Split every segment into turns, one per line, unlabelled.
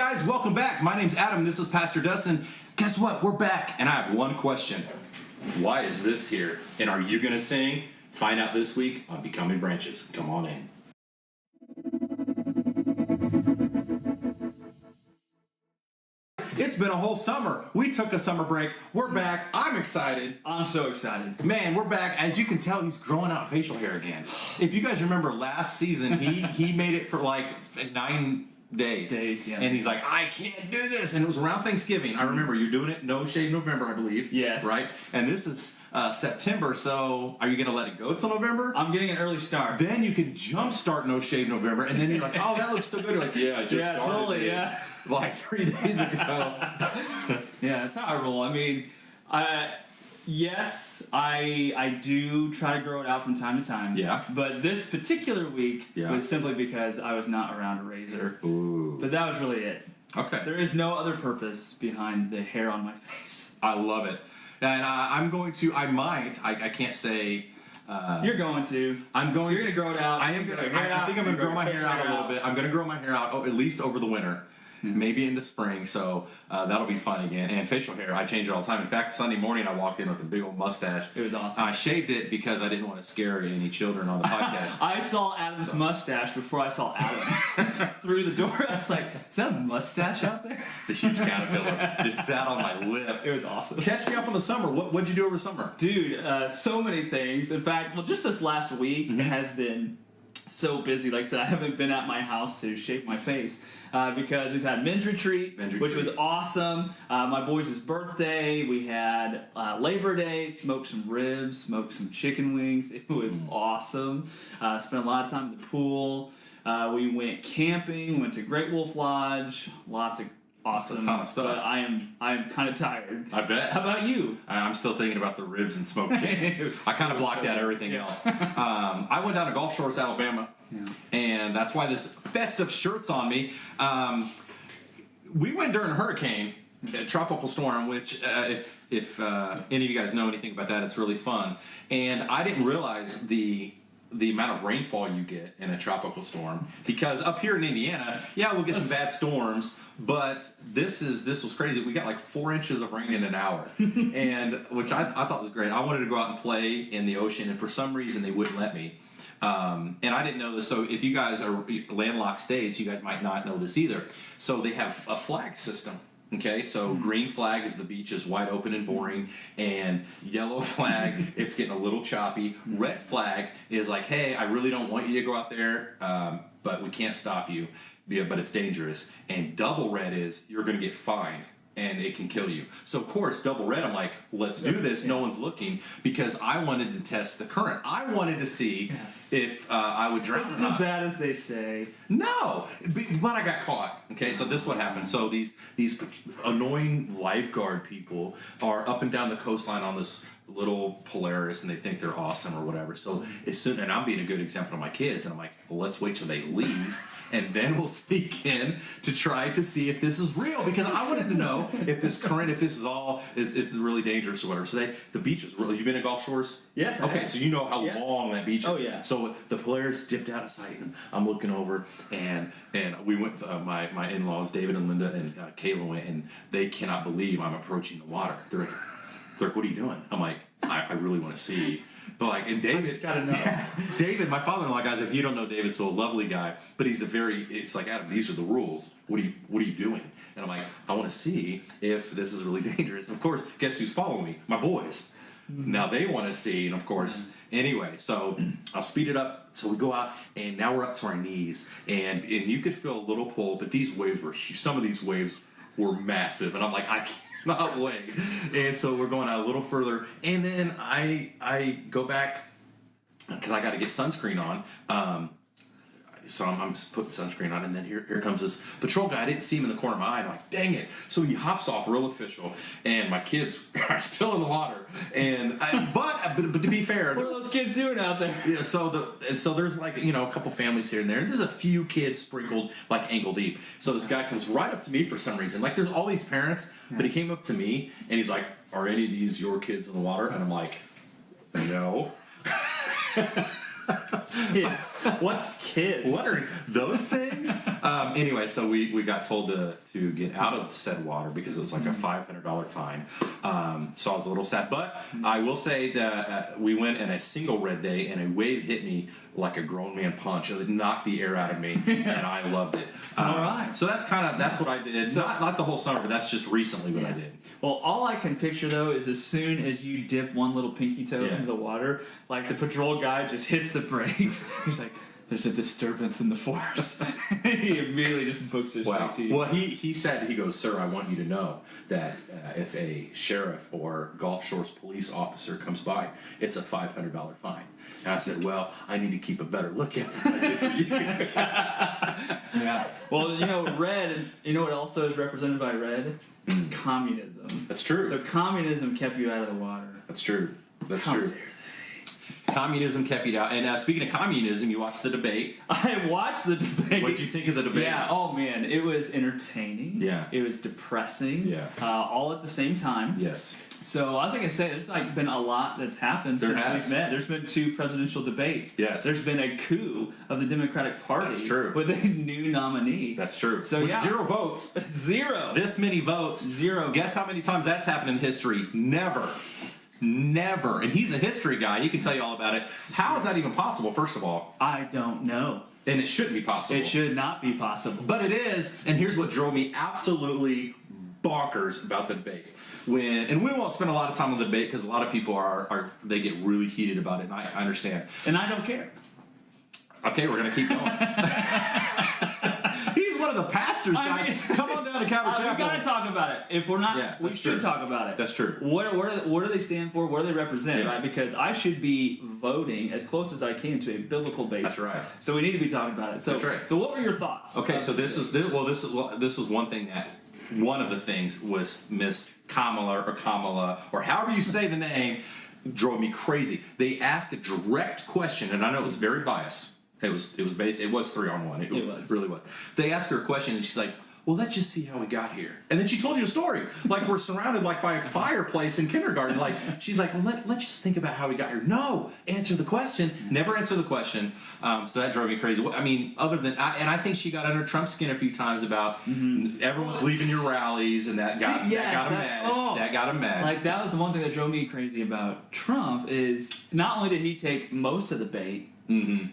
guys, welcome back. My name's Adam. This is Pastor Dustin. Guess what? We're back, and I have one question. Why is this here? And are you going to sing? Find out this week on Becoming Branches. Come on in. It's been a whole summer. We took a summer break. We're back. I'm excited.
I'm so excited.
Man, we're back. As you can tell, he's growing out facial hair again. If you guys remember last season, he made it for like 9 days.
Yeah.
And he's like, I can't do this. And it was around Thanksgiving. I remember you're doing it No Shave November, I believe.
Yes.
Right? And this is September, so are you going to let it go till November?
I'm getting an early start.
Then you can jump start No Shave November, and then you're like, oh, that looks so good. You're like, yeah, I just started
totally,
this
yeah.
like 3 days ago.
Yeah, that's how I roll. I mean, yes, I do try to grow it out from time to time.
Yeah.
But this particular week was simply because I was not around a razor.
Ooh.
But that was really it.
Okay.
There is no other purpose behind the hair on my face.
I love it. And I can't say...
You're going to.
You're
going to grow it out.
I think I'm going to grow my hair out a little bit. I'm going to grow my hair out at least over the winter. Maybe into spring, so that'll be fun again. And facial hair, I change it all the time. In fact, Sunday morning I walked in with a big old mustache.
It was awesome.
I shaved it because I didn't want to scare any children on the podcast.
I saw Adam's mustache before I saw Adam through the door. I was like, is that a mustache out there?
It's a huge caterpillar. Just sat on my lip.
It was awesome.
Catch me up on the summer. What'd you do over summer?
Dude, so many things. In fact, just this last week has been so busy. Like I said, I haven't been at my house to shave my face because we've had men's retreat, which was awesome. My boys' birthday. We had Labor Day. Smoked some ribs. Smoked some chicken wings. It was awesome. Spent a lot of time in the pool. We went camping. Went to Great Wolf Lodge. Lots of awesome.
That's a ton of stuff.
But I am kind of tired.
I bet.
How about you?
I'm still thinking about the ribs and smoked chicken. I kind of blocked out everything else. I went down to Gulf Shores, Alabama, and that's why this festive shirt's on me. We went during a hurricane, a tropical storm, which if any of you guys know anything about that, it's really fun. And I didn't realize the amount of rainfall you get in a tropical storm, because up here in Indiana, we'll get some bad storms, but this was crazy. We got like 4 inches of rain in an hour, and which I thought was great. I wanted to go out and play in the ocean, and for some reason they wouldn't let me. And I didn't know this, so if you guys are landlocked states, you guys might not know this either. So they have a flag system. Okay, so green flag is the beach is wide open and boring, and yellow flag, it's getting a little choppy. Red flag is like, hey, I really don't want you to go out there, but we can't stop you, but it's dangerous. And double red is you're going to get fined, and it can kill you. So, of course, double red, I'm like, let's do this. No one's looking, because I wanted to test the current. I wanted to see if I would drown.
It's as bad as they say.
No, but I got caught. Okay, so this is what happened. So these annoying lifeguard people are up and down the coastline on this little Polaris, and they think they're awesome or whatever. So and I'm being a good example to my kids, and I'm like, well, let's wait till they leave, and then we'll sneak in to try to see if this is real, because I wanted to know if this current, if this is all, if it's really dangerous or whatever. So the beach is really. You've been to Gulf Shores?
Yes.
Okay, so you know how long that beach is.
Oh yeah.
So the Polaris dipped out of sight, and I'm looking over, and we went with my in-laws, David and Linda, and Kayla went, and they cannot believe I'm approaching the water. They're like, what are you doing? I'm like, I really want to see. But like, and David,
I just gotta know.
Yeah, David, my father-in-law, guys, if you don't know David, so a lovely guy, but it's like, Adam, these are the rules. What are you doing? And I'm like, I want to see if this is really dangerous. And of course, guess who's following me? My boys. Now they want to see, and of course, anyway, so I'll speed it up. So we go out, and now we're up to our knees, and you could feel a little pull, but these waves were huge. Some of these waves were massive, and I'm like, I cannot wait. And so we're going out a little further, and then I go back because I got to get sunscreen on. So I'm just putting sunscreen on, and then here comes this patrol guy. I didn't see him in the corner of my eye. I'm like, dang it. So he hops off real official, and my kids are still in the water. And but to be fair,
what are those kids doing out there?
Yeah, so there's like, a couple families here and there, and there's a few kids sprinkled like ankle deep. So this guy comes right up to me for some reason. Like, there's all these parents, but he came up to me and he's like, "Are any of these your kids in the water?" And I'm like, "No."
Kids. What's kids?
What are those things? Anyway, so we got told to get out of said water because it was like a $500 fine. So I was a little sad. But I will say that we went in a single red day, and a wave hit me like a grown man punch. It knocked the air out of me, and I loved it.
All right.
So that's what I did.
So,
not the whole summer, but that's just recently what I did.
Well, all I can picture, though, is as soon as you dip one little pinky toe into the water, like the patrol guy just hits the brakes. He's like, there's a disturbance in the force. He immediately just books it straight to you.
Well, he said, he goes, sir, I want you to know that if a sheriff or Gulf Shores police officer comes by, it's a $500 fine. And I said, well, I need to keep a better lookout than I did for you.
Yeah. Well, red, what also is represented by red? Communism.
That's true.
So communism kept you out of the water.
That's true. That's true. Communism kept you out. And speaking of communism, you watched the debate.
I watched the debate.
What did you think of the debate?
Yeah. Oh man, it was entertaining.
Yeah.
It was depressing.
Yeah.
All at the same time.
Yes.
So as I can say, there's been a lot that's happened since we've met. There's been 2 presidential debates.
Yes.
There's been a coup of the Democratic Party.
That's true.
With a new nominee.
That's true.
So
with 0 votes.
0.
This many votes.
0.
Guess how many times that's happened in history? Never. Never. And he's a history guy. He can tell you all about it. How is that even possible, first of all?
I don't know.
And it shouldn't be possible.
It should not be possible.
But it is. And here's what drove me absolutely bonkers about the debate. And we won't spend a lot of time on the debate because a lot of people they get really heated about it, and I understand.
And I don't care.
Okay, we're going to keep going. He's one of the pastors, guys. Come on down to Calvary Chapel.
We've got to talk about it. If we're not, we should talk about it.
That's true.
What do they stand for? What do they represent? Right? Because I should be voting as close as I can to a biblical basis.
That's right.
So we need to be talking about it. So,
that's right.
So what were your thoughts?
Okay, so this is one thing that one of the things was Miss Kamala, or however you say the name, drove me crazy. They asked a direct question, and I know it was very biased. It was 3-on-1. It was. Really was. They asked her a question, and she's like, well, let's just see how we got here. And then she told you a story. Like, we're surrounded by a fireplace in kindergarten. Like, she's like, well, let's just think about how we got here. No, answer the question. Never answer the question. So that drove me crazy. I mean, other than, I think she got under Trump's skin a few times about everyone's leaving your rallies, and that got him mad. That got him mad.
Like, that was the one thing that drove me crazy about Trump is not only did he take most of the bait,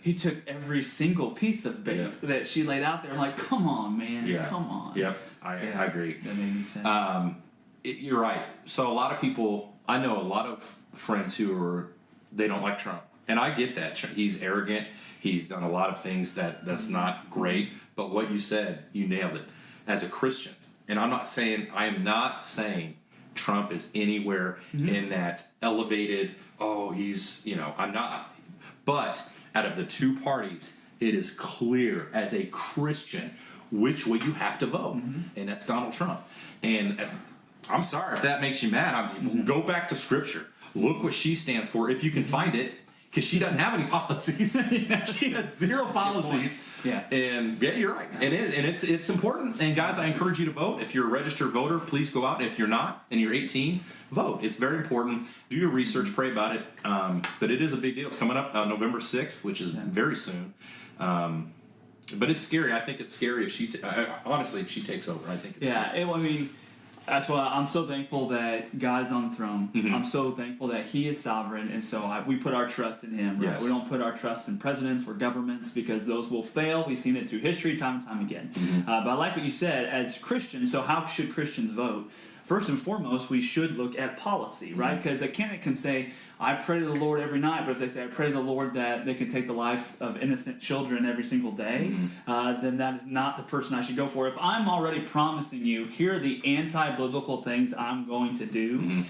he took every single piece of bait that she laid out there. I'm like, come on, man. Come on.
Yep. I agree.
That made me sad.
You're right. So a lot of people, I know a lot of friends they don't like Trump. And I get that. He's arrogant. He's done a lot of things that's not great. But what you said, you nailed it. As a Christian, and I am not saying Trump is anywhere in that elevated, I'm not. But out of the 2 parties, it is clear as a Christian which way you have to vote, and that's Donald Trump. And I'm sorry if that makes you mad. Go back to Scripture. Look what she stands for, if you can find it, because she doesn't have any policies. She has 0 policies.
Yeah.
And you're right. It is, and it's important. And guys, I encourage you to vote. If you're a registered voter, please go out. If you're not, and you're 18, vote. It's very important. Do your research. Pray about it. But it is a big deal. It's coming up November 6th, which is very soon. But it's scary. I think it's scary if she honestly if she takes over. I think it's scary.
That's why I'm so thankful that God's on the throne. I'm so thankful that He is sovereign, and so we put our trust in Him. Right?
Yes.
We don't put our trust in presidents or governments because those will fail. We've seen it through history time and time again. But I like what you said as Christians. So how should Christians vote? First and foremost, we should look at policy, right? Because a candidate can say, I pray to the Lord every night, but if they say, I pray to the Lord that they can take the life of innocent children every single day, then that is not the person I should go for. If I'm already promising you, here are the anti-biblical things I'm going to do,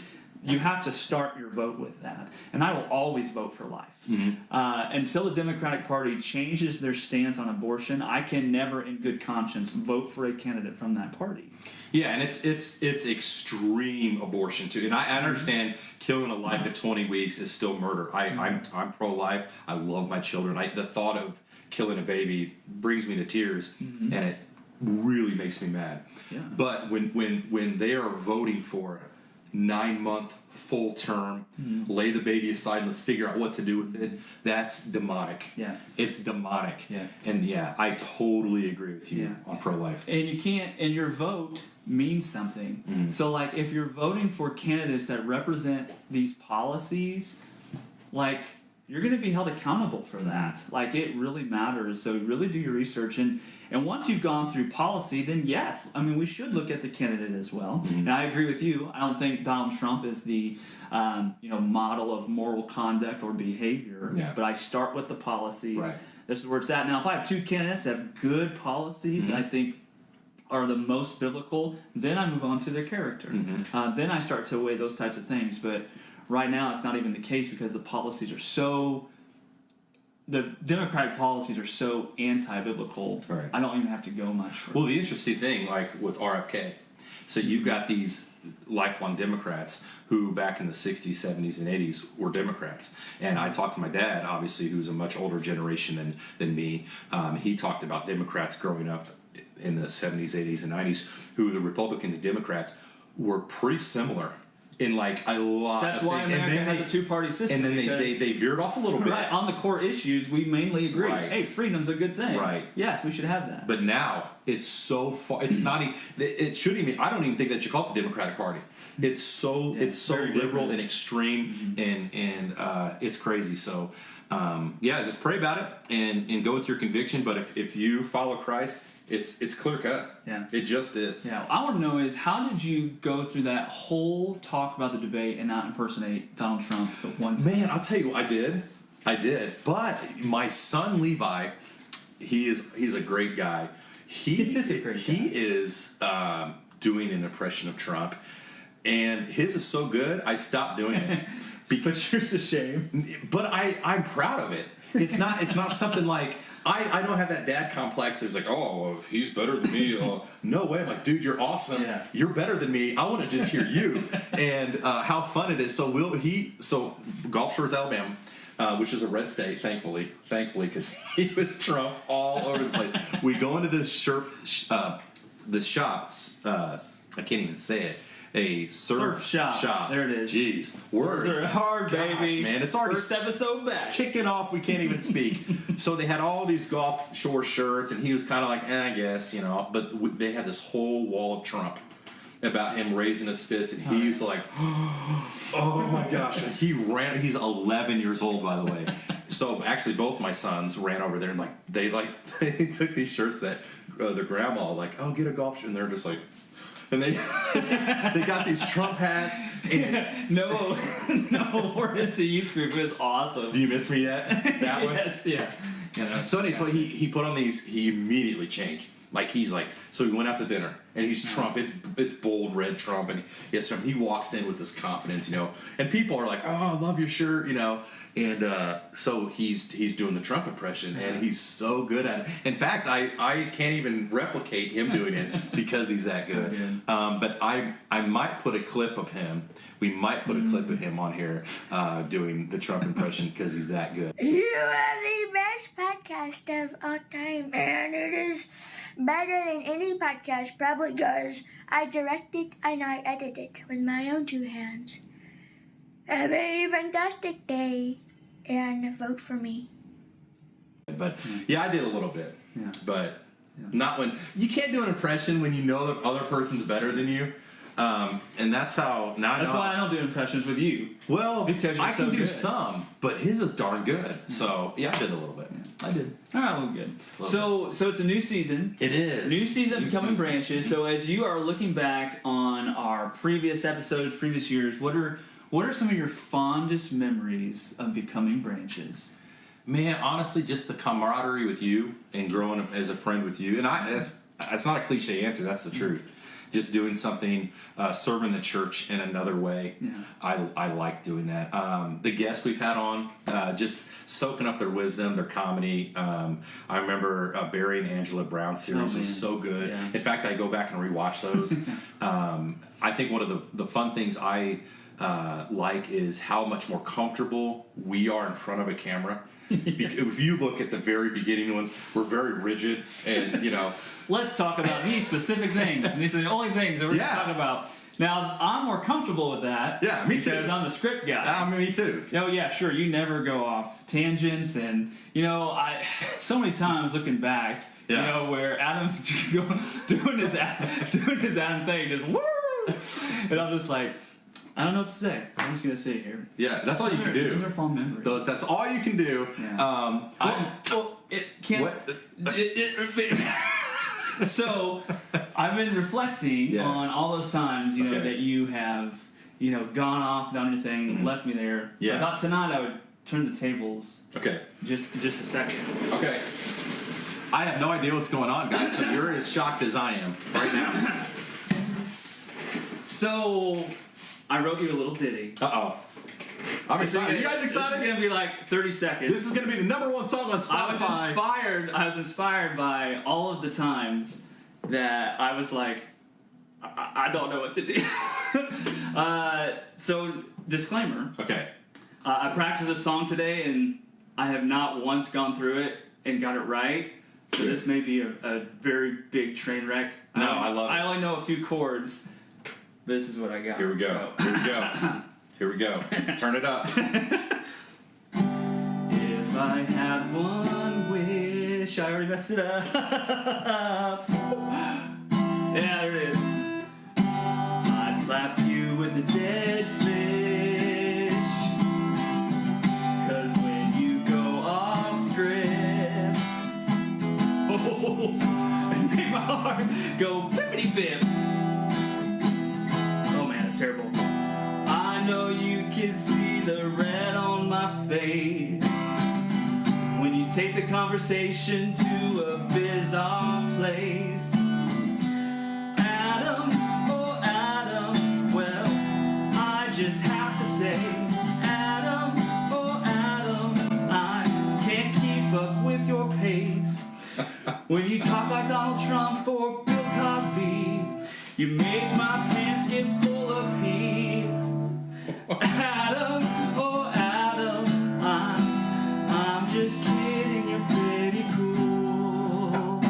you have to start your vote with that. And I will always vote for life. Until the Democratic Party changes their stance on abortion, I can never in good conscience vote for a candidate from that party.
Yeah, and it's extreme abortion too. And I understand killing a life at 20 weeks is still murder. I'm pro-life. I love my children. The thought of killing a baby brings me to tears, and it really makes me mad.
Yeah.
But when they are voting for 9-month full term, lay the baby aside and let's figure out what to do with it. That's demonic.
Yeah.
It's demonic.
Yeah.
And yeah, I totally agree with you on pro-life.
And you can't, and your vote means something. So like if you're voting for candidates that represent these policies, like you're going to be held accountable for that. Like it really matters. So really do your research. And once you've gone through policy, then yes, I mean, we should look at the candidate as well. And I agree with you. I don't think Donald Trump is the model of moral conduct or behavior.
Yeah.
But I start with the policies.
Right.
This is where it's at. Now, if I have two candidates that have good policies, I think are the most biblical, then I move on to their character. Then I start to weigh those types of things. But right now, it's not even the case because the policies are so... The Democratic policies are so anti-biblical. Right. I don't even have to go much further.
Well, the interesting thing, like with RFK, so you've got these lifelong Democrats who back in the 60s, 70s, and 80s were Democrats. And I talked to my dad, obviously, who's a much older generation than me. He talked about Democrats growing up in the 70s, 80s, and 90s, who the Republicans and Democrats were pretty similar. In like a lot
That's
of
why
things.
America has a two-party system.
And then they veered off a little bit.
Right, on the core issues, we mainly agree.
Right.
Hey, freedom's a good thing.
Right.
Yes, we should have that.
But now, it's so far, it's not even, it shouldn't even, I don't even think that you call it the Democratic Party. It's so liberal
different.
and extreme, and it's crazy. So, just pray about it and go with your conviction. But if you follow Christ, it's clear cut.
Yeah.
It just is.
Yeah. What I want to know is how did you go through that whole talk about the debate and not impersonate Donald Trump at one time?
Man, I'll tell you what, I did. But my son Levi, he's a great guy. He is a great guy. He is doing an impression of Trump, and his is so good. I stopped doing it.
But yours a shame.
But I'm proud of it. It's not something like. I don't have that dad complex. It's like, oh, well, he's better than me. No way. I'm like, dude, you're awesome. Yeah. You're better than me. I want to just hear you. And how fun it is. So Gulf Shores, Alabama, which is a red state, thankfully, because he was Trump all over the place. We go into this shop. I can't even say it. A surf shop.
There it is.
Jeez, words
are hard, baby.
Man, it's already
first episode back.
Kicking off, we can't even speak. So they had all these Gulf Shore shirts, and he was kind of like, I guess, But they had this whole wall of Trump about him raising his fist, and he's like, oh my gosh! And he ran. He's 11 years old, by the way. So actually, both my sons ran over there, and they took these shirts that their grandma oh, get a golf shirt, and they're just like. And they got these Trump hats. And
no, Fondest youth group was awesome.
Do you miss me yet? That one?
Yes, yeah.
So anyway, so he put on these. He immediately changed. So we went out to dinner, and he's Trump. It's bold red Trump, and he walks in with this confidence, And people are like, "Oh, I love your shirt," And so he's doing the Trump impression, and he's so good at it. In fact, I can't even replicate him doing it because he's that good. So good. But I might put a clip of him. We might put a clip of him on here doing the Trump impression because he's that good.
You are the best podcast of all time, and it is better than any podcast, probably because I direct it and I edit it with my own two hands. Have a fantastic day, and vote for me.
But yeah, I did a little bit. Yeah. But not when you can't do an impression when you know the other person's better than you. And that's how now.
That's why I don't do impressions with you.
Well, because I can do
good.
Some, but his is darn good. So yeah, I did a little bit. Yeah. I did.
All right, well, good. So it's a new season.
It is
new season of Becoming Branches. So as you are looking back on our previous episodes, previous years, what are some of your fondest memories of Becoming Branches?
Man, honestly, just the camaraderie with you and growing up as a friend with you. And that's not a cliche answer. That's the truth. Just doing something, serving the church in another way. Yeah. I like doing that. The guests we've had on, just soaking up their wisdom, their comedy. I remember Barry and Angela Brown series was so good. Yeah. In fact, I go back and rewatch those. I think one of the fun things I like is how much more comfortable we are in front of a camera. If you look at the very beginning ones, we're very rigid and,
Let's talk about these specific things. And these are the only things that we're going to talk about. Now, I'm more comfortable with that.
Yeah, me too.
Because I'm the script guy.
Me too.
Oh, yeah, sure. You never go off tangents. And, I so many times looking back, where Adam's doing his Adam thing, just woo! And I'm just like, I don't know what to say. I'm just going to sit here.
Yeah, that's all you can do.
Those are fond memories.
That's all you can do.
Yeah. It can't...
What?
So, I've been reflecting on all those times, that you have, gone off, done your thing, left me there. So I thought tonight I would turn the tables.
Okay.
Just a second.
Okay. I have no idea what's going on, guys, so you're as shocked as I am right now.
So, I wrote you a little ditty.
Uh-oh. I'm excited. Are you guys excited?
This is going to be like 30 seconds.
This is going to be the #1 song on Spotify.
I was inspired by all of the times that I was like, I don't know what to do. So, disclaimer.
Okay.
I practiced a song today, and I have not once gone through it and got it right. So this may be a very big train wreck.
No, I love it.
I only know a few chords. This is what I got.
Here we go.
So.
Here we go. Here we go. Turn it up.
If I had one wish, I already messed it up. Yeah, there it is. I'd slap you with a dead fish. 'Cause when you go off script, it made my heart go bippity bip. Oh man, it's terrible. I know you can see the red on my face when you take the conversation to a bizarre place. Adam, oh Adam, well, I just have to say, Adam, oh Adam, I can't keep up with your pace. When you talk like Donald Trump or Bill Cosby, you make my pants get full of pee. Adam, oh Adam, I'm just kidding, you're pretty cool.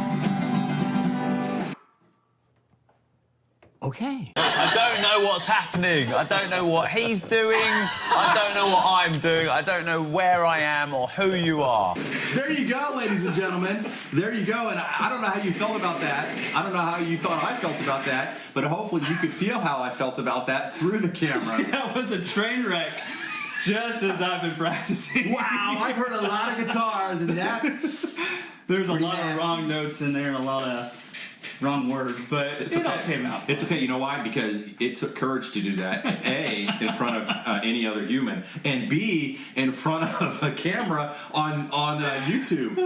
Okay. I don't know what's happening. I don't know what he's doing. I don't know what I'm doing. I don't know where I am or who you are.
There you go, ladies and gentlemen. There you go. And I don't know how you felt about that. I don't know how you thought I felt about that. But hopefully you could feel how I felt about that through the camera.
That was a train wreck, just as I've been practicing.
Wow, I've heard a lot of guitars, and
there's a lot of wrong notes in there and a lot of wrong words, but it all came out.
It's okay. You know why? Because it took courage to do that. A, in front of any other human, and B, in front of a camera on YouTube.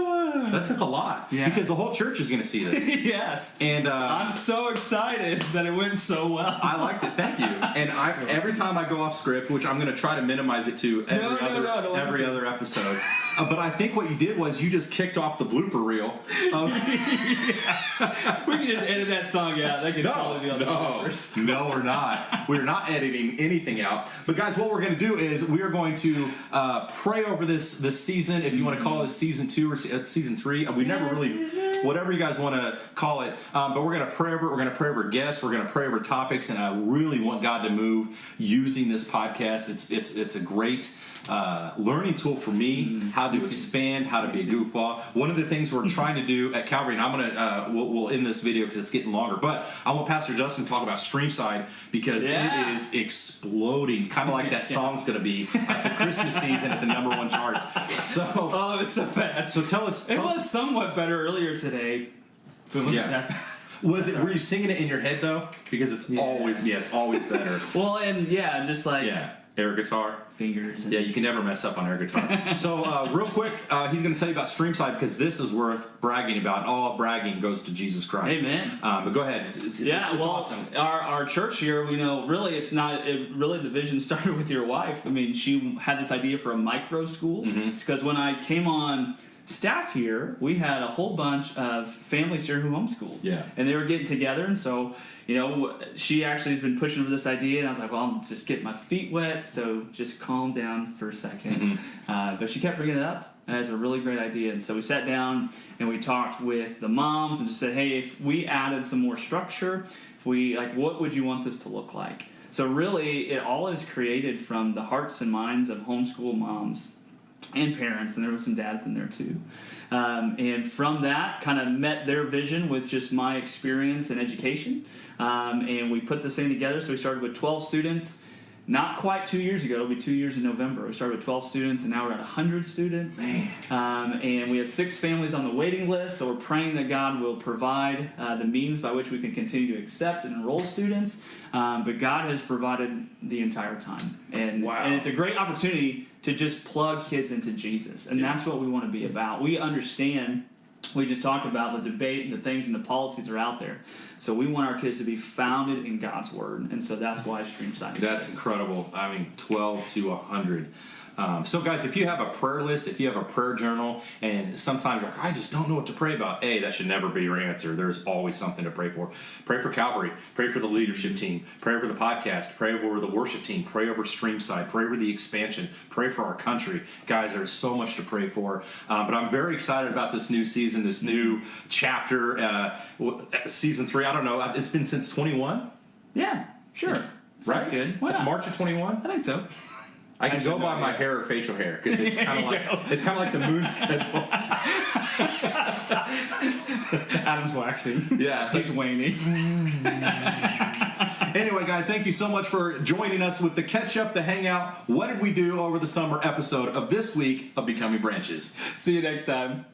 That took a lot.
Yeah.
Because the whole church is going to see this.
Yes.
And
I'm so excited that it went so well.
I liked it. Thank you. And every time I go off script, which I'm going to try to minimize it to every other episode. But I think what you did was you just kicked off the blooper reel.
We can just edit that song out. That could probably be on the bloopers.
No, we're not. We're not editing anything out. But guys, what we're going to do is we are going to pray over this season, if you want to call it season 2 or season 3. We never really, whatever you guys want to call it. But we're going to pray over it. We're going to pray over guests. We're going to pray over topics. And I really want God to move using this podcast. It's a great learning tool for me, how to expand, how to be a goofball. One of the things we're trying to do at Calvary, and I'm going to, we'll end this video because it's getting longer, but I want Pastor Dustin to talk about Streamside because it is exploding, kind of like that song's going to be at the Christmas season at the #1 charts. So,
oh, it's so bad.
So tell us.
It was somewhat better earlier today. But it wasn't that bad.
Were you singing it in your head though? Because it's always better.
Well, and just like
air guitar,
fingers.
Yeah, you can never mess up on air guitar. So real quick, he's going to tell you about Streamside because this is worth bragging about. All bragging goes to Jesus Christ.
Amen.
But go ahead. It's awesome.
Our church here, we know, really, it's not. Really, the vision started with your wife. I mean, she had this idea for a micro school because when I came on staff here, we had a whole bunch of families here who homeschooled.
Yeah.
And they were getting together, and so, she actually has been pushing for this idea, and I was like, well, I'm just getting my feet wet, so just calm down for a second. But she kept bringing it up, That is a really great idea. And so we sat down and we talked with the moms and just said, hey, if we added some more structure, if we what would you want this to look like? So really, it all is created from the hearts and minds of homeschool moms and parents, and there were some dads in there too. And from that, kind of met their vision with just my experience and education. And we put this thing together. So we started with 12 students. Not quite 2 years ago. It'll be 2 years in November. We started with 12 students, and now we're at 100 students. And we have 6 families on the waiting list, so we're praying that God will provide the means by which we can continue to accept and enroll students. But God has provided the entire time. And it's a great opportunity to just plug kids into Jesus. And that's what we want to be about. We understand, we just talked about the debate and the things and the policies are out there. So we want our kids to be founded in God's Word. And so that's why Streamside exists.
That's incredible. I mean, 12 to 100. So guys, if you have a prayer list, if you have a prayer journal, and sometimes you're like, I just don't know what to pray about, that should never be your answer. There's always something to pray for. Pray for Calvary. Pray for the leadership team. Pray over the podcast. Pray over the worship team. Pray over Streamside. Pray over the expansion. Pray for our country. Guys, there's so much to pray for. But I'm very excited about this new season, this new chapter, season 3. I don't know. It's been since 21?
Yeah, sure. Sounds good. Why not?
March of 21?
I think so.
I can go by my hair or facial hair because it's kind of like the moon schedule.
Adam's waxing.
Yeah,
he's waning.
Anyway, guys, thank you so much for joining us with the Catch Up, the Hangout. What did we do over the summer episode of this week of Becoming Branches?
See you next time.